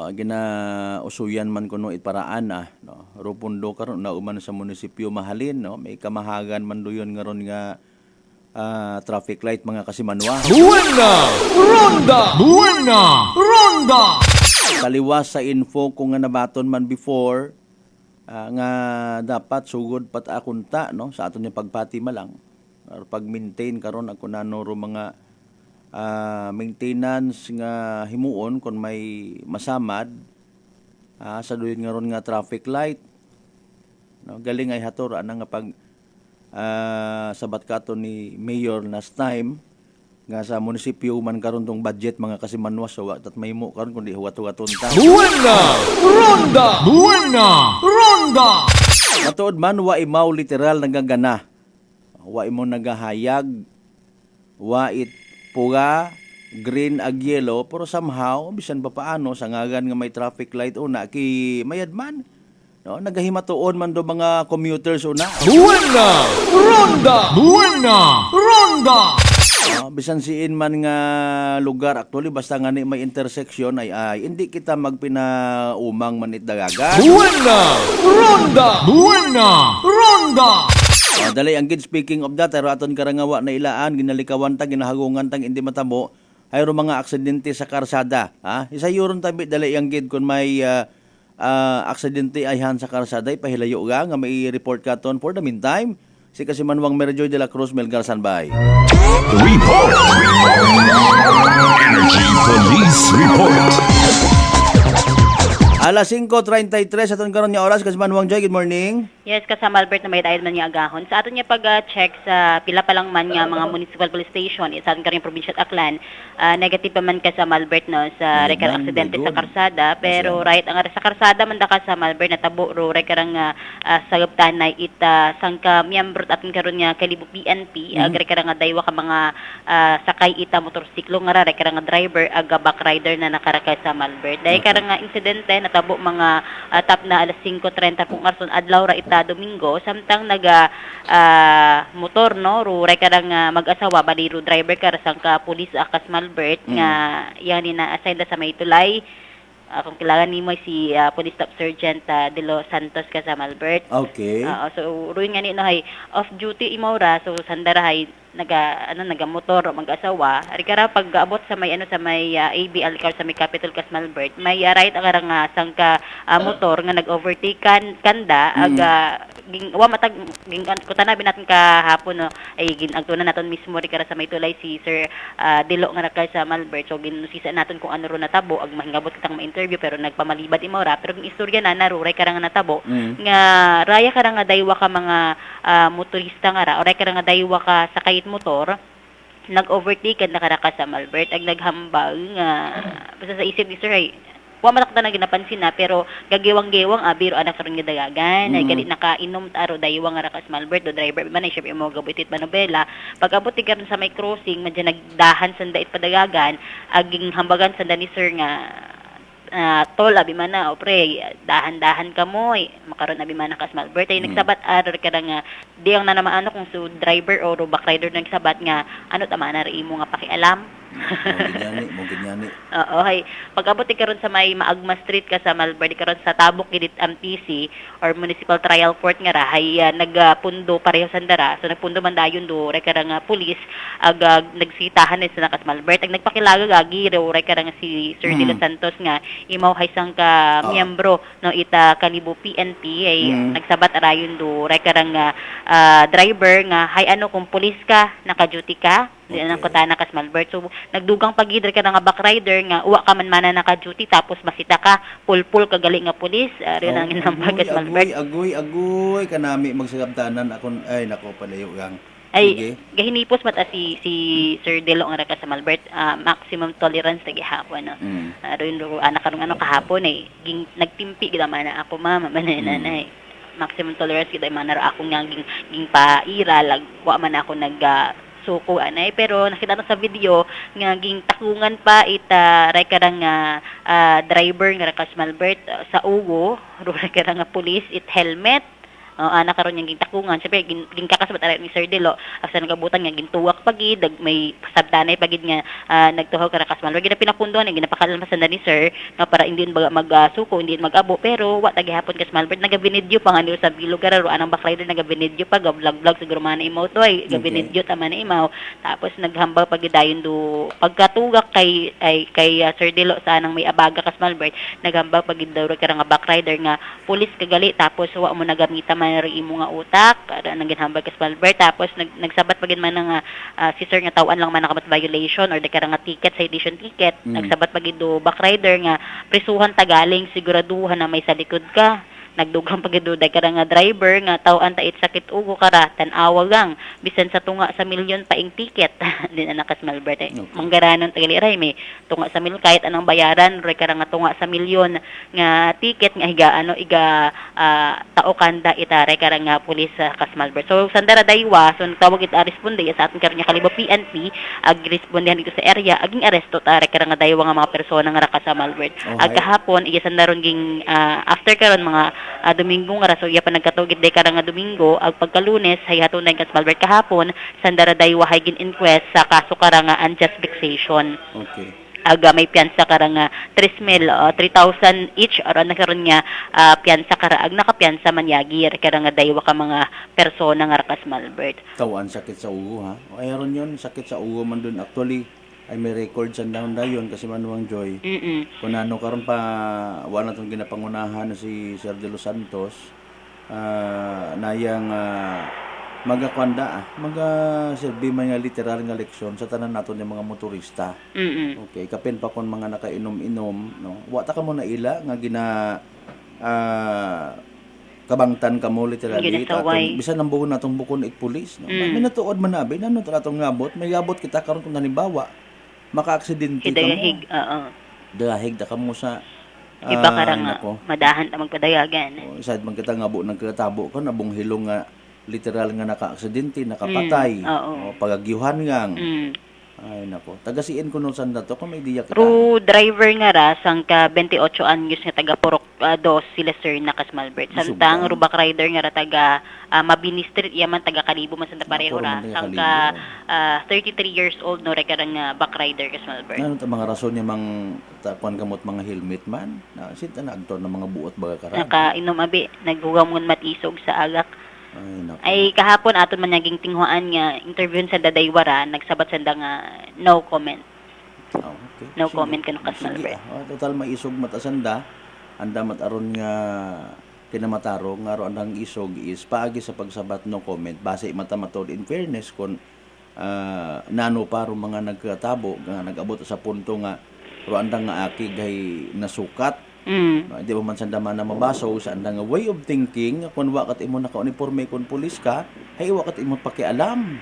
Speaker 7: Ginausuyan man kuno iparaan no. Rupundo karon na uman sa munisipyo Mahalin, no, may kamahagan man doyon ngaron nga traffic light, mga kasimanwa.
Speaker 2: Buena! Ronda! Buena! Ronda!
Speaker 7: Kaliwas sa info kung nga nabaton man before nga dapat sugod pat akunta, no, sa aton yung pagpati malang or pag-maintain karon ako nanoro mga maintenance nga himuon kung may masamad sa duyon nga ron nga traffic light, no, galing ay hator ana nga pag sabat katon ni Mayor last time nga sa munisipyo man karon tong budget, mga kasimanwa, so at mahimo karon kundi huwat-huwaton ta.
Speaker 2: Buena! Ronda! Buena! Ronda!
Speaker 7: Matuod man wa imaw literal nagagana. Wa imo nagahayag. Wa it puga green ag yellow, pero somehow bisan pa paano sa ngagan nga may traffic light una ki mayad man, no, nagahimatuon man do mga commuters una.
Speaker 2: Buena! Ronda! Buena! Ronda!
Speaker 7: Bisan siin man nga lugar, actually basta nga may intersection ay hindi kita magpinaumang manit dagagan.
Speaker 2: Buena! Ronda! Buena! Ronda!
Speaker 7: Dali ang speaking of that, pero aton karangawa na ilaan, ginalikawan tang, ginahagungan tang, hindi matabo, ayro mga aksidente sa karsada. Isa yuron tabi, dali ang kung may aksidente ayhan sa karsada, ipahilayo nga may report ka ton. For the meantime, si Kasimanwang Merjoy de la Cruz, Melgar Sanbay.
Speaker 13: Report! Energy Police Report!
Speaker 7: Alas 5:33 aton karon nga oras, Kasimanwang Joy, good morning.
Speaker 19: Yes, kasama Albert na may dahil man niya agahon. Sa aton niya pag-check sa pila pa lang man nga mga municipal police station, sa aton karing probinsya at Aklan, negative pa man ka sa Albert, no, sa rekar aksidente sa karsada, pero right ang sa karsada man da ka sa Albert na tabo ro rekarang sagabtan na ita sangka miyembro aton karon nga kalibo PNP, rekarang daywa ka mga sakay ita motorsiklo nga rekarang driver aga back rider na nakarakay sa Albert. Dahil karang insidente natabo mga tap na alas 5:30 kung arson adlaw ra ita Domingo, samtang naga motor, no, ro rekarang mag-asawa bali ro driver ka sang ka pulis akas Malbert nga yan ni na assign sa may tulay. Kung kailangan ni mo si Police Staff Sergeant De Los Santos ka sa Malbert.
Speaker 7: Okay.
Speaker 19: So ruin nga ni no hay off duty imora, so sandara hay naga motor mag-asawa. Rikara pag abot sa may ABL car sa may Capital Cas Malbert, may right ang sangka motor nga nag-overtake kanda aga wa matag kutana binaton kahapon, no, ay ginagtunan naton mismo rikara sa may tulay si Sir Dilo nga nakay sa Malbert. So ginusisa naton kung ano ro natabo ag mahingabot kitang ma-interview pero nagpamalibad imora, pero ang istorya na naruray kara nga natabo nga raya kara nga daywa ka mga motorista nga ra o raya kara nga daywa ka sakay motor nag-overtake na karaka sa Malbert ag naghambag nga basta sa isip ni Sir ay wa malakta na ginapansin na pero gagiwang-gewang biro anak karon nga dagagan ay gali nakainom taro daywa nga rakas Malbert do driver man ay syempre mo gabutit manobela pag abot karon sa may crossing medyo nagdahan sanda it padagagan aging hambagan sanda ni Sir nga tol abi man na o pre dahan-dahan ka mo makaron abi man kas Malbert ay nagsabat arar ka nga di ang nanamaano kung so driver o back rider nagsabat nga ano tama na imo nga pakialam
Speaker 7: Mo ginyani.
Speaker 19: Oo, hay. Pag abot karon sa may Maagma Street ka sa Malbar, karon sa Tabok gidit MTC or Municipal Trial Court nga ra hay nagpundo pareho sandara. So nagpundo man dayon do rek karang pulis nagsitahan ni sa nakas Malbar. Ag nagpakilagag agi ro rek karang si Sir De Los Santos nga imaw hay sang ka miyembro no ita kalibo PNP ay nagsabat arayon do rek karang driver nga hay ano kung pulis ka naka-duty ka di nang kutana kas Malbert. So nagdugang pagidre ka nga back rider nga uwa ka man mana naka-duty tapos masita ka pulpul ka gali nga pulis rin ang inambag kas Malbert.
Speaker 7: Agoy kanami magsagabtanan ako ay nako palayo yang
Speaker 19: ay gahinipos mata si Sir Delo nga ka sa Malbert maximum tolerance tagi hapon no. Rin ro anak karong ano kahapon ay nagtimpi gid man ako mama manay maximum tolerance gid man ra ako nga ging pairal wa man ako suko anay pero nakita na sa video nga ging takungan pa ita ray karang driver nga kas Malbert sa ugo ro ray karang pulis it helmet anak karon yang gintakungan siyempre gingkakas ba ni Sir Delo asa nagabutan nga gintuwak pagid may sabtanay pagid nga nagtuhaw ka kas Malbert gina pinapundo ni ginapakalmasan ni Sir nga para hindi magsuko hindi magabo pero wa tagihapon kas Malbert nagabinidyo pa nga sa bilog ro anang backrider nagabinidyo pa vlog siguro man imaw to ay gabinidyo tama na imaw tapos naghambal pagid dayon do pagkatugak kay Sir Delo sa anang may abaga kas Malbert naghambal pagid daw ka nga backrider nga pulis kagali tapos wa mo nagamita mayroong imo nga utak nang ginhambal kas Malbert tapos nagsabat pagin man nga si Sir nga tawan lang man nakabat violation or dekara nga ticket citation ticket nagsabat pagid do back rider nga prisuhan tagaling siguraduhan na may sa likod ka nagdugang pagid do dekara nga driver nga tawan ta it sakit ugo kara tan-awa gang bisan sa tunga sa milyon pa ing ticket din anak kas Malbert manggaranon tagali ray may tunga sa milyon kahit anong bayaran ray kara nga tunga sa milyon nga ticket nga iga tao kanda itaray kara nga pulis sa kas Malbert. So sandara daywa so tawag ita responde sa aton karon nga kalibo PNP ag respondehan dito sa area aging aresto taray kara nga daywa nga mga persona nga ra sa Malbert. Ag kahapon iya sandaron ging after karon mga Domingo nga raso iya pa nagkatugid day kara nga Domingo ag pagkalunes hay hatunay kas Malbert kahapon sandara daywa hay gin inquest sa kaso kara nga unjust vexation.
Speaker 7: Okay.
Speaker 19: Aga may piyansa kara nga 3,000 each or nagkaroon nga piyansa kara ag nakapiyansa man yagi kara nga daywa ka mga persona nga rakas Malbert.
Speaker 7: Tawan sakit sa ugo ha. O ayon yon sakit sa ugo man dun actually ay may record sa down dayon kasi manuang Joy. Kung ano karon pa wala tong ginapangunahan si Sir De Los Santos nayang magakwanda serbi man nga literal nga leksyon sa tanan naton nga mga motorista. Okay, kapin pa kon mga nakainom-inom no. Wa ta ka mo na ila nga kabangtan ka mo literally bisan ang buhon natong bukon pulis no. May natuod man nabi nano atong ngabot may gabot kita karon kung halimbawa maka-aksidente ka mo. Dahig ta ka mo sa
Speaker 19: iba karang madahan ta magpadayagan.
Speaker 7: Sad man kita ngabo nagkatabo ka nabong hilong nga literal nga naka-aksidente, nakapatay. Pagagyuhan ngang. Ay nako. Tagasiin ko nun sanda to kung may diya kita.
Speaker 19: Ru driver nga ra sang ka 28 anyos nga taga Purok 2 sila Sir nakas Malbert. Samtang ru back rider nga ra taga Mabini Street yaman taga Kalibo man sanda pareho ra. Sang ka 33 years old no ra karang back rider kas Malbert.
Speaker 7: Ano ta mga rason niya mang tapuan kamot mga helmet man? Na sinta na agto na mga buot baga karan.
Speaker 19: Naka-inom abi naghugamon matisog sa agak. Ay kahapon aton man naging tinghuan nga interview sa Dadaywara nagsabat sanda nga no comment.
Speaker 7: Okay.
Speaker 19: No comment kanu kas Malbert.
Speaker 7: Total maisog matasanda anda mataron nga kinamataro nga ro andang isog is paagi sa pagsabat no comment base mata matod in fairness kon nano paro mga nagkatabo nga nag-abot sa punto nga ro andang nga aki gay nasukat. Di ba man sanda man na mabaso sa andang way of thinking kung wakat imo naka-uniforme kung pulis ka ay wakat imo pakialam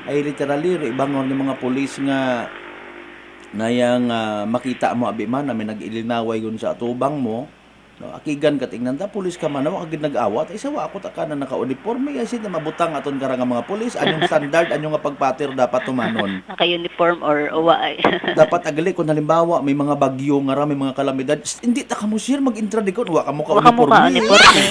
Speaker 7: ay literally ibangon ni mga pulis nga nayang makita mo abi man na may nag-ilinaway yun sa atubang mo No, akigan ka tingnan ta pulis ka man wa kagid nag-awat ay sawa ako ta kana naka-uniforme kasi na mabutang aton karang mga pulis anyong standard anyong nga pagpatir dapat tumanon.
Speaker 19: Naka-uniform or uwa ay.
Speaker 7: Dapat agali kung halimbawa may mga bagyo nga ra may mga kalamidad hindi ta kamo sir mag-intradikon wa kamo ka
Speaker 19: Wa ka mo
Speaker 7: uniforme.
Speaker 19: ka uniforme.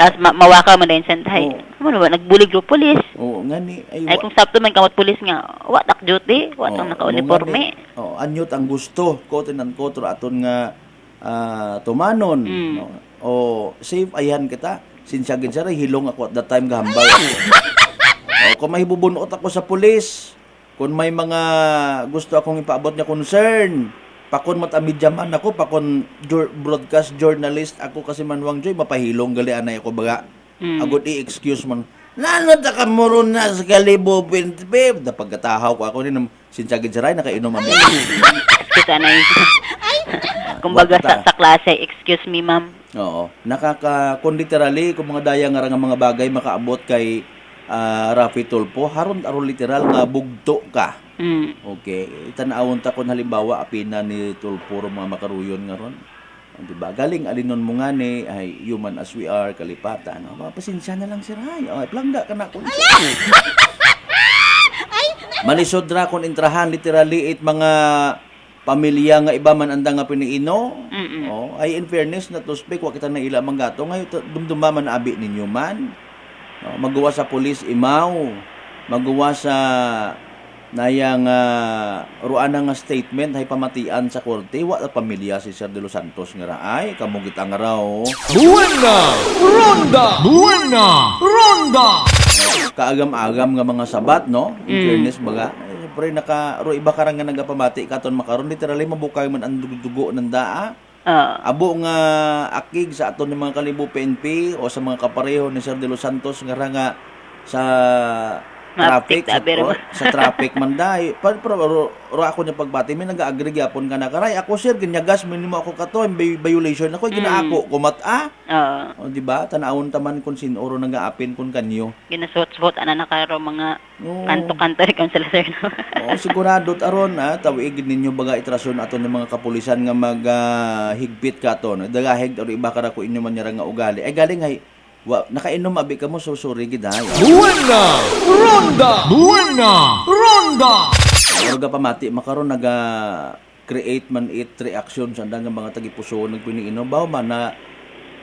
Speaker 19: Tapos mawaka mo din sentay. Ano ba nagbulig ro pulis.
Speaker 7: Oo nga ni
Speaker 19: Ay kung sabto man kamot pulis nga, wa tak duty, wa tang naka-uniforme.
Speaker 7: Oh, anyot ang gusto ko tinan ko tro aton nga tumanon no? O safe ayan kita sinsya gid sa hilong ako at that time gahambal ako. O kung may bubunot ako sa pulis kung may mga gusto akong ipaabot nga concern pakon mat amidyaman ako pakon broadcast journalist ako kasi Manwang Joy mapahilong gali anay ako baga agud i-excuse man nano ta ka moron na sa kalibo 25 da pagkatahaw ko ako ni sinsya gid sa ray nakainom ami.
Speaker 19: Kita na kumbaga sa klase, excuse me ma'am.
Speaker 7: Oo. Kung literally, kung mga daya nga mga bagay makaabot kay Rafi Tulfo, haron literal nga bugto ka. Okay. Itanawon ta kung halimbawa apina ni Tulfo mga makaruyon nga ron. Diba? Galing alinon mo nga ni ay human as we are, kalipatan. Pasensya na lang si Ray. Okay, plangga ka na kung Malisod ra kung intrahan literally mga pamilya nga iba man anda nga piniino. Oh, ay in fairness na to speak wa kita na ila manggato ngayon dumduma man abi ninyo man. No, magawa sa pulis imaw, magawa sa nayang ruana nga statement hay pamatian sa korte wa pamilya si Sir De Los Santos nga ay kamugit ang raw.
Speaker 2: Buena Ronda! Buena Ronda!
Speaker 7: Kaagam-agam nga mga sabat no. In fairness baga pre ro iba karang nga nagapamati katon makaron literally mabukay man ang dugo ng daa. Abo nga akig sa aton ng mga kalibo PNP o sa mga kapareho ni Sir De Los Santos nga sa traffic sa traffic man dai pero ako niya pagbati may nag-agree gyapon ka na karay ako sir ginyagas minimo ako kato violation ako ginaako kumata o di ba tanawon taman kun sinoro nagaapin kun kanyo
Speaker 19: ginasuot-suot ana nakaro mga kanto-kanto ri sila sir
Speaker 7: o sigurado aron tawig ninyo baga itrasyon aton ng mga kapulisan nga maghigpit katon dagahig or iba kara ko inyo man nga ugali ay galing ay nakainom abi ka mo sorry gid ay.
Speaker 2: Buena Ronda! Buena Ronda!
Speaker 7: Orga pamati makaron create man it reaction sa nga mga tagipuso nagpiniinom baw man na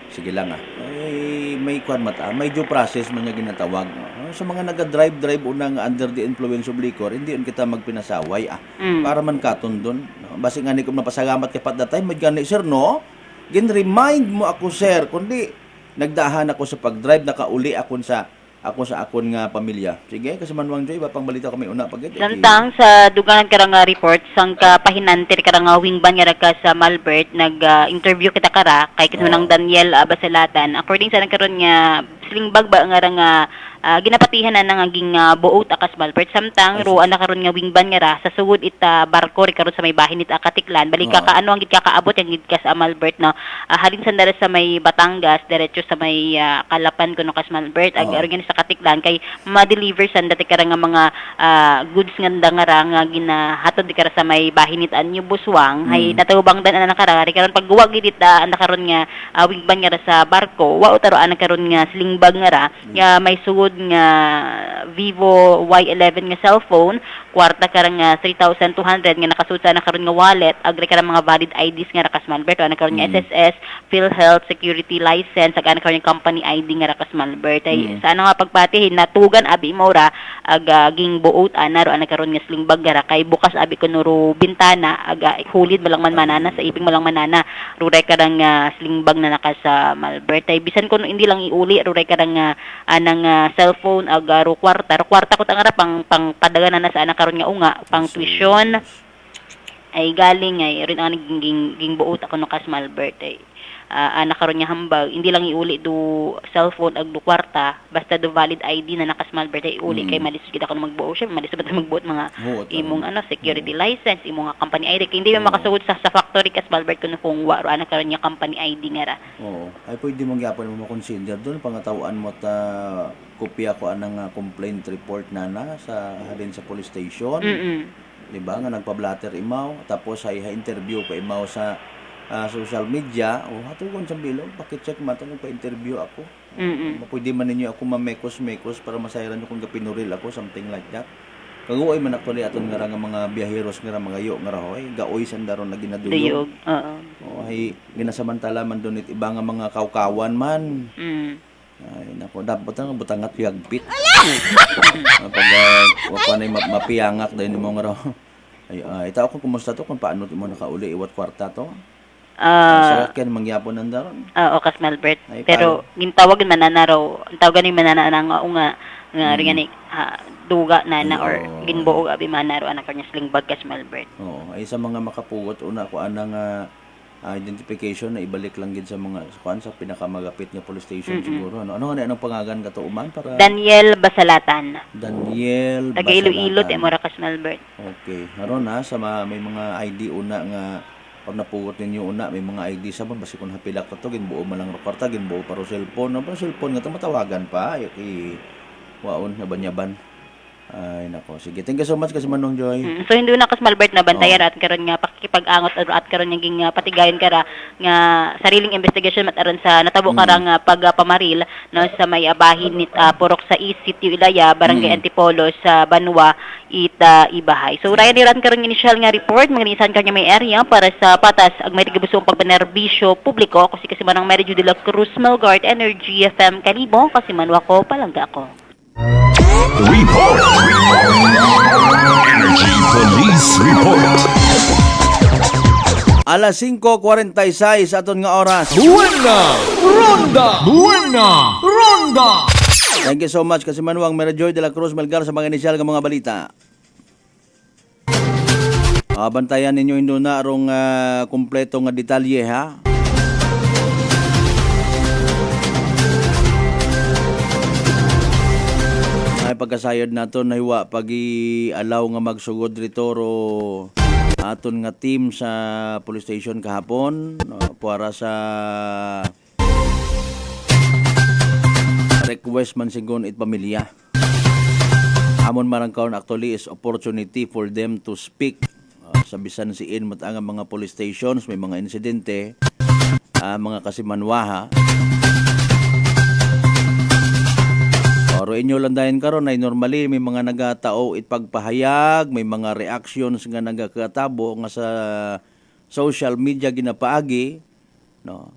Speaker 7: sige lang ay may kwan mata may due process man nga ginatawag sa mga naga-drive unang under the influence of liquor hindi on kita magpinasaway para man katon don basi nga ni ko napasalamat kay pat that time gani sir no gin-remind mo ako sir kundi nagdahan ako sa pag-drive nakauli akon sa akon nga pamilya. Sige, kasi Manwang Joy, iba pang balita kami una pag
Speaker 19: Samtang sa dugangan karang report sang kapahinantir karang wingban nga ka sa Malbert nag-interview kita kara kay kinunang Daniel Basalatan. According sa nagkaron nga slingbag ba nga ginapatihan na nangaging buot akas Malbert samtang ro ana karon nga wingban nga ra sa sugod ita barko ri karon sa may bahin it Katiklan balik ka ano ang gid kakaabot ang gid ka sa Malbert no halin sandara sa may Batangas diretso sa may Kalapan kuno kas Malbert ag aron sa Katiklan kay ma-deliver sanda ti karang mga goods nga nga nga ginahatod di kara sa may bahin it anyo buswang hay natubang dan ana kara ri karon pagguwag gid ita ana karon nga wingban nga ra sa barko wa utaro ana karon nga slingbag nga ra may sugod nga Vivo Y11 nga cellphone kwarta karang 3,200 nga nakasud sa na karon nga wallet agri karang mga valid IDs nga rakas Malbert ana karon nga SSS PhilHealth security license ag ana karon company ID nga rakas Malbert ay sa ano nga pagpatihin natugan abi mora ag ging buot ana ro ana karon nga slingbag gara kay bukas abi kuno ro bintana ag hulid malang man manana sa iping malang manana ruray karang slingbag na nakas sa Malbert ay bisan kuno hindi lang iuli ruray karang anang cellphone ag ro kwarta ko tangara pang padaganan na sa anak karon nga unga pang tuition ay galing ay rin ang ging buot ako no kas Malbert ay anak karon nga hambag hindi lang iuli do cellphone ag do kwarta basta do valid ID na nakas Malbert ay iuli kay malisod gid ako magbuo siya malisod magbuot mga imong security license imong company ID kay hindi man makasugod sa factory kas Malbert kuno kung wa ro anak karon nga company ID nga ra
Speaker 7: ay pwede mong gyapon mo consider doon pangatawaan mo ta kopya ko anang complaint report na sa halin sa police station. Di ba nga nagpa-blatter imaw tapos ay interview pa imaw sa social media, hatugon sa bilog, pakicheck mata kung pa-interview ako. Pwede man ninyo ako mamekos-mekos para masayaran nyo kung gapinuril ako, something like that. Kaguoy man actually aton nga nga mga biyaheros nga mga yo nga hoy gaoy sandaron na ginaduyog. Ay ginasamantala man doon iba nga mga kawkawan man. Ay nako dapat ang butangat yagpit. Pag wala na mapiyangak dahil mo nga raw. Ay itaw ko kumusta to kung paano mo nakauli iwat kwarta to. Sa akin mangyapon nandaron.
Speaker 19: Oo, Kasmalbert. Pero gintawag man na raw, ang tawag ni manana nga ringani duga na or ginbuog abi manaro anak kanya slingbag Kasmalbert.
Speaker 7: Oo, ay sa mga makapugot una ko anang identification na ibalik lang gid sa mga sa pinakamagapit nga police station siguro. Ano nga anong pangagan kato uman para
Speaker 19: Daniel Basalatan.
Speaker 7: Daniel
Speaker 19: Taga Iloilo te mora Kasmalbert.
Speaker 7: Okay. Haron na sa may mga ID una nga pag napugot ninyo una may mga ID sa basi kun hapilak to ginbuo man lang kwarta ginbuo para cellphone no cellphone nga matawagan pa ay waon na banyaban. Ay nako, sige. Thank you so much kasi Manong Joy.
Speaker 19: So hindi na Kasmalbert na bantayan at karon nga pakikipag-angot at karon nga patigayon kara nga sariling investigation mataron sa natabo kara nga pagpamaril no sa may abahin ni Purok sa East City Ilaya, Barangay Antipolo sa Banwa Ibahay. So Ryan Iran karon initial nga report manganisan kanya may area para sa patas ag may tigabusong pagpanerbisyo publiko kasi Manong Mary Judy La Cruz Melgard Energy FM Kalibo kasi manwa ko palangga ako.
Speaker 6: Report! Energy Police Report!
Speaker 7: Alas 5:46 aton nga oras.
Speaker 2: Buena! Ronda!
Speaker 7: Thank you so much kasi Manuang Merajoy de la Cruz Melgar sa mga inisyal nga mga balita. Bantayan ninyo hindi na arong kumpleto nga detalye ha. Ay pagkasayod nato nahiwa pag-i-allow nga magsugod rito ro aton nga team sa police station kahapon para sa request man sigon it pamilya. Amon marang karon actually is opportunity for them to speak sa bisan siin matang mga police stations may mga insidente mga kasimanwaha. Oro inyo lang dahin karon ay normally may mga nagatao itpagpahayag, may mga reactions nga nagakatabo nga sa social media ginapaagi, no.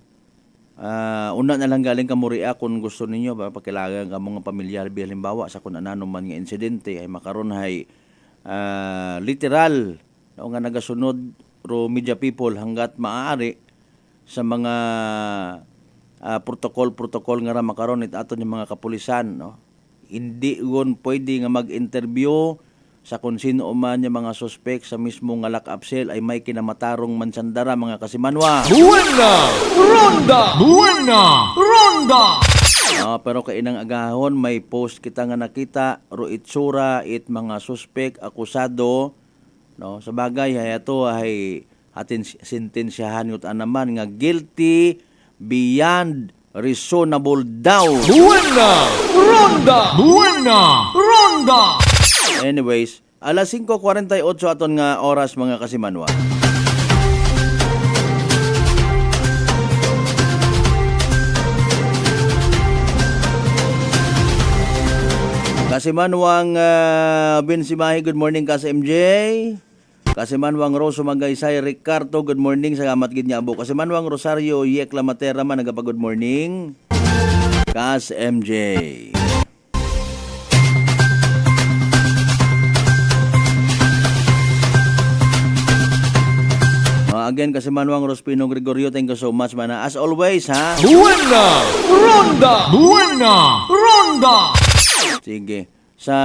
Speaker 7: Una na lang galing kamuria kung gusto ninyo ba pakilagan ka mga pamilyar halimbawa sa kun anano man nga insidente ay makaron hay literal no, nga nagasunod ro media people hanggat maaari sa mga protocol nga ra makaron it aton yung mga kapulisan no. Hindi gon pwede nga mag-interview sa kung sino man yung mga suspect sa mismo nga lock-up cell ay may kinamatarong mansandara mga kasimanwa. Buena! Ronda! Pero kainang agahon may post kita nga nakita ro itsura it mga suspect akusado no sa bagay hayato ay atin sentensyahan yut naman nga guilty beyond reasonable doubt. Buena! Ronda! Anyways, alas 5:48 aton nga oras mga kasimanwa. Kasimanwang Binsimahi, good morning Kas MJ. Kasimanwang Roso Magaysay Ricardo, good morning. Salamat gid niya abo. Kasimanwang Rosario Yek Lamatera man nagapa-good morning. Kas MJ. Again, Kasimanwang Rospino Gregorio, thank you so much man. As always ha.
Speaker 2: Buena! Ronda!
Speaker 7: Sige. Sa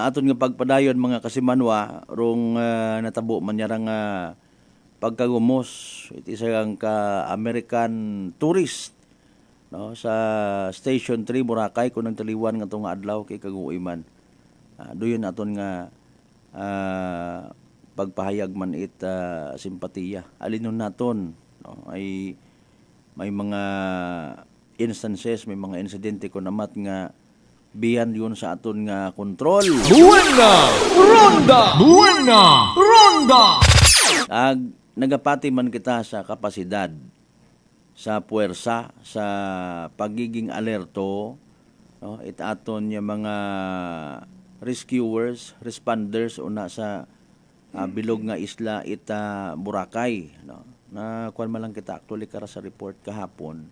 Speaker 7: aton nga pagpadayon mga kasimanwa rong natabo man yarang pagkagumos it isa ang ka American tourist no sa Station 3 Boracay kun ang taliwan nga tong adlaw kay kaguoy man. Duyon aton nga pagpahayag man it simpatiya. Alinon naton no ay may mga instances, may mga insidente kun amat nga beyond yun sa aton nga kontrol.
Speaker 2: Buena! Ronda!
Speaker 7: nagapati man kita sa kapasidad, sa puwersa, sa pagiging alerto, no, itaton yung mga rescuers, responders una sa bilog nga isla ita Boracay, no, na kuan man lang kita actually kara sa report kahapon,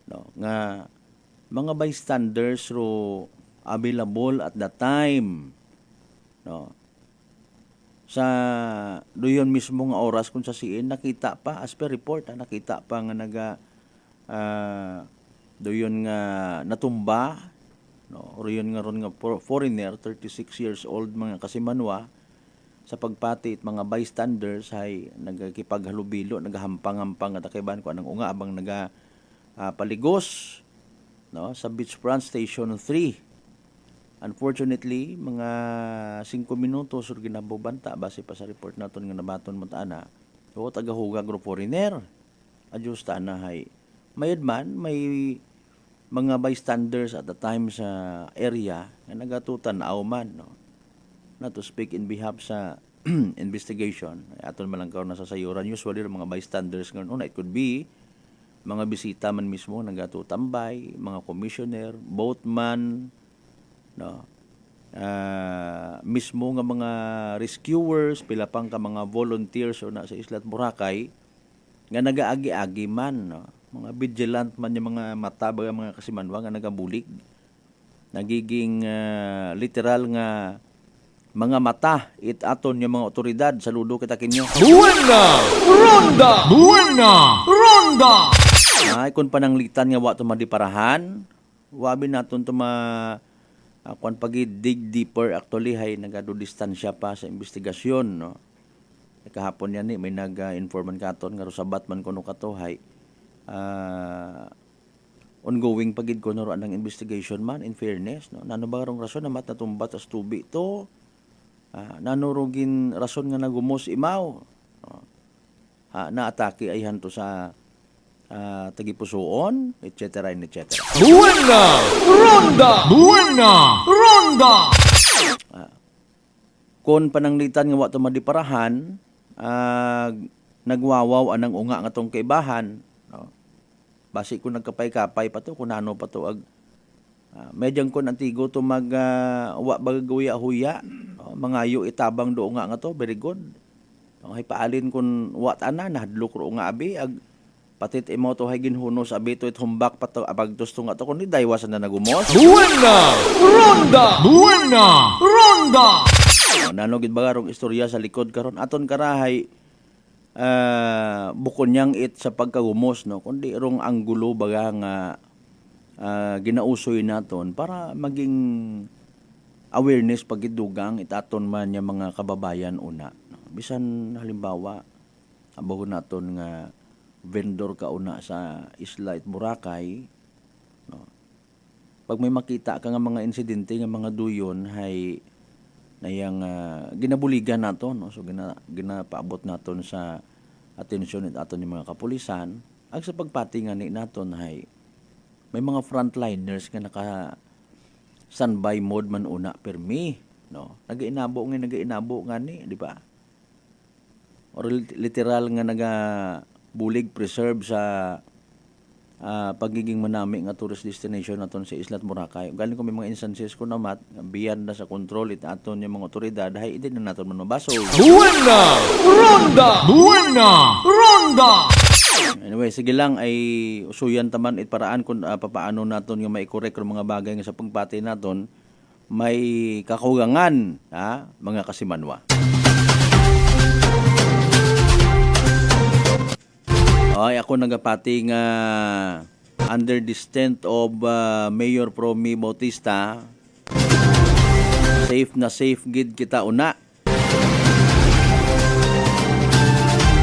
Speaker 7: no, nga mga bystanders ro available at the time, no, sa doyon mismo nga oras kung sa siin nakita pa as per report, nakita pa nga naga doyon nga natumba, no, royon nga ron nga foreigner 36 years old mga kasimanwa sa pagpati at mga bystanders ay nagkipaghalubilo, nagahampang-hampang at kaiban ko anang unga abang naga paligos, no, sa beachfront station 3. Unfortunately, mga 5 minutos or ginabobanta base pa sa report naton nga nabaton mo taana. O tagahuga group foreigner. Adjust na hay. Mayad man may mga bystanders at the time sa area nga nagatutan man, no. Not to speak in behalf sa investigation. Aton man lang karon nasa sayuran usually mga bystanders ngayon. It could be mga bisita man mismo nagatutambay, mga commissioner, boatman, no, mismo nga mga rescuers, pila pang ka mga volunteers o na sa Isla Boracay nga nagaagi-agi man, no, mga vigilant man yung mga mata baga mga kasimanwa nga nagabulig, nagiging literal nga mga mata aton yung mga otoridad. Saludo kita kinyo.
Speaker 2: Buena Ronda! Buena Ronda!
Speaker 7: Ay kun pananglitan nga wa to madiparahan, wabi naton to kung pag-dig deeper actually hay nagado distansya pa sa investigasyon, no. Kahapon yan may nag-informan katon nga sabat man kuno kato hay ongoing pagid ko naro anang investigation man in fairness, no. Nano ba rong rason na mat natumbat as tubi to, nano rogin rason nga nagumos imaw, no. Na atake ay hanto sa tagipusoon, etc. etc.
Speaker 2: Buena Ronda! Buena Ronda!
Speaker 7: Kung pananglitan nga wa to madiparahan, nagwawaw anang unga nga tong kaibahan, no. Basi kung nagkapay-kapay pa to, kung ano pa to medyang kon antigo to wa bagawya-huya, no, mangayo itabang do nga to, very good. Hay paalin kun wat ana nahadlok ro nga abi patit imo to hay ginhunos abi to ithumbak pa to abag gusto nga to kundi daywasan na nagumos.
Speaker 2: Buena Ronda! Buena Ronda!
Speaker 7: Nano gid bagarong istorya sa likod karon aton karahay bukon yang it sa pagkagumos, no, kundi rong anggulo baga nga ginausoy naton para maging awareness pagidugang itaton man yang mga kababayan una, no. Bisan halimbawa abahon naton nga vendor ka una sa Isla Boracay, no. Pag may makita ka nga mga insidente nga mga duyon hay nayang ginabuligan naton, no. So ginapaabot naton sa atensyon at aton ni mga kapulisan. Ag sa pagpati nga ni naton hay may mga frontliners nga naka standby mode man una permi, no. Nagainabo nga ni, di ba? Or literal nga bulig preserve sa pagiging manami nga tourist destination naton sa Isla Boracay. Galing ko may mga instances ko namat beyond na sa control aton yung mga otoridad hay hindi na naton manubaso.
Speaker 2: Buena Ronda! Buena Ronda!
Speaker 7: Anyway, sige lang ay usuyan taman paraan kung papaano naton nga mai-correct ang mga bagay nga sa pagpati naton may kakugangan, mga kasimanwa. Ay ako nagapati nga under the tent of Mayor Promi Bautista, safe na safe gid kita una.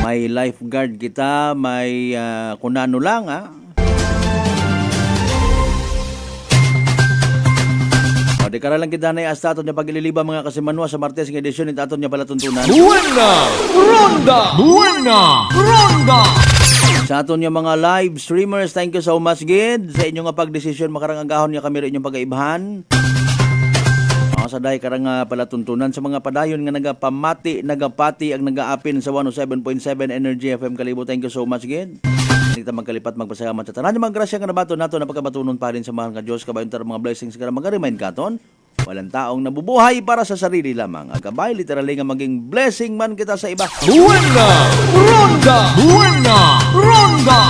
Speaker 7: May lifeguard kita, may kunano lang di kara lang kita na asta aton niya pagililiba mga kasimanwa sa Martes nga edisyon aton niya pala tuntunan.
Speaker 2: Buena Ronda! Buena Ronda!
Speaker 7: Sa aton niya mga live streamers, thank you so much gid sa inyo nga pagdesisyon makarang agahon niya kami rin inyong pag-aibahan. Sa dahi karang palatuntunan sa mga padayon nga nagapati ang nagaapin sa 107.7 Energy FM Kalibo. Thank you so much again. Hindi ta magkalipat magpasalamat sa tanan. Mga grasya nga nabato nato na pagkabatunon pa rin sa mahal nga Diyos. Kabayon tara mga blessings ka mag-remind katon. Walang taong nabubuhay para sa sarili lamang. Agabay, literally nga maging blessing man kita sa iba.
Speaker 2: Buena! Ronda! Buena! Ronda!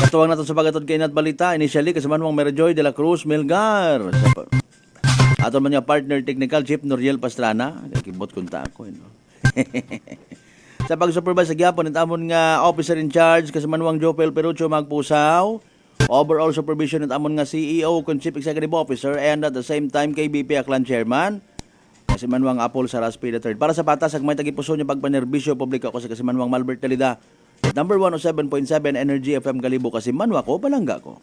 Speaker 7: Katuwang natin sa pagatod kay Nat Balita. Initially, kasama mong Merijoy de la Cruz Melgar. Aton man niya partner technical, Chief Noriel Pastrana. Kibot kunta ako. Sa pag-supervise sa gyapon, amon nga officer in charge, kasama mong Jopel Perucho Magpusaw. Overall supervision at amon nga CEO kung Chief Executive Officer and at the same time KBP Aklan Chairman. Kasi manwang Apple Saraspi III. Para sa patas, ang may tagipuso niya pagpanerbisyo publiko ko sa kasi manwang Malbert Talida. Number 107.7 Energy FM Kalibo kasi manwa ko, palangga ko.